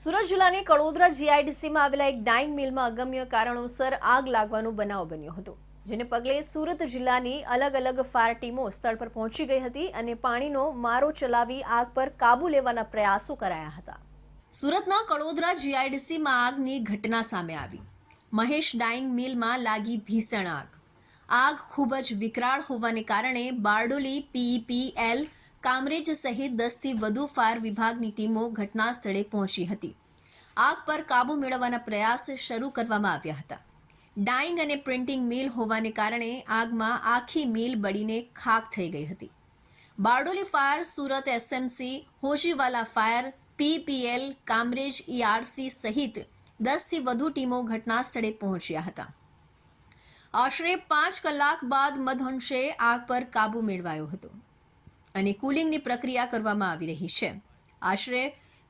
સુરત જિલ્લાની કડોદરા જીઆઈડીસીમાં આવેલા એક ડાઇંગ મિલમાં અગમ્ય કારણોસર આગ લાગવાનો બનાવ બન્યો હતો, જેને પગલે સુરત જિલ્લાની અલગ અલગ ફાયર ટીમો સ્થળ પર પહોંચી ગઈ હતી અને પાણીનો મારો ચલાવી આગ પર કાબુ લેવાના પ્રયાસો કરાયા હતા। સુરતના કડોદરા જીઆઈડીસીમાં આગની ઘટના સામે આવી। મહેશ ડાઇંગ મિલમાં લાગી ભીષણ આગ ખૂબ જ વિકરાળ હોવાને કારણે બારડોલી પીઈપીએલ કામરેજ સહિત 10 થી વધુ ફાયર વિભાગની ટીમો ઘટના સ્થળે પહોંચી હતી। આગ પર કાબુ મેળવવાના પ્રયાસ શરૂ કરવામાં આવ્યા હતા। ડાઇંગ અને પ્રિન્ટિંગ મિલ હોવાને કારણે આગમાં આખી મિલ બળીને ખાખ થઈ ગઈ હતી। Bardoli fire, Surat SMC, Hojiwala fire, PPL, Kamrej ERC સહિત 10 થી વધુ ટીમો ઘટના સ્થળે પહોંચ્યા હતા। આશરે 5 કલાક બાદ મધઅંશે આગ પર કાબુ મેળવાયો હતો અને કુલિંગની પ્રક્રિયા કરવામાં આવી રહી છે। આશરે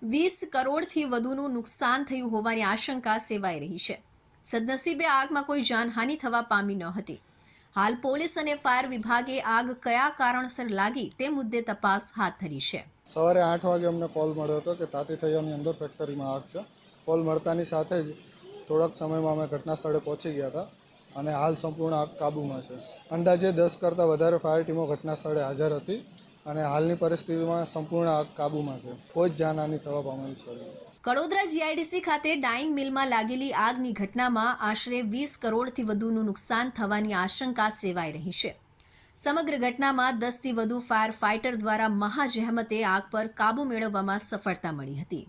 20 કરોડથી વધુનું નુકસાન થયું હોવાની આશંકા સેવાઈ રહી છે। સદનસીબે આગમાં કોઈ જાનહાનિ થવા પામી ન હતી। હાલ પોલીસ અને ફાયર વિભાગે આગ કયા કારણસર લાગી તે મુદ્દે તપાસ હાથ ધરી છે। સવારે 8 વાગે અમને કોલ મળ્યો હતો કે તાતી થયાની અંદર ફેક્ટરીમાં આગ છે। કોલ મળતાની સાથે જ થોડાક સમયમાં અમે ઘટના સ્થળે પહોંચી ગયા હતા અને હાલ સંપૂર્ણ આગ કાબૂમાં છે। અંદાજે 10 કરતાં વધારે ફાયર ટીમો ઘટના સ્થળે હાજર હતી અને હાલની પરિસ્થિતિમાં સંપૂર્ણ આગ કાબૂમાં છે। કોઈ જ જાનહાનિ થવા પામેલ છે। કડોદરા જીઆઈડીસી ખાતે ડાઇંગ મિલમાં લાગેલી આગની ઘટનામાં આશરે 20 કરોડથી વધુનું નુકસાન થવાની આશંકા સેવાઈ રહી છે। સમગ્ર ઘટનામાં 10 થી વધુ ફાયર ફાઇટર દ્વારા મહાજહેમતે આગ પર કાબુ મેળવવામાં સફળતા મળી હતી।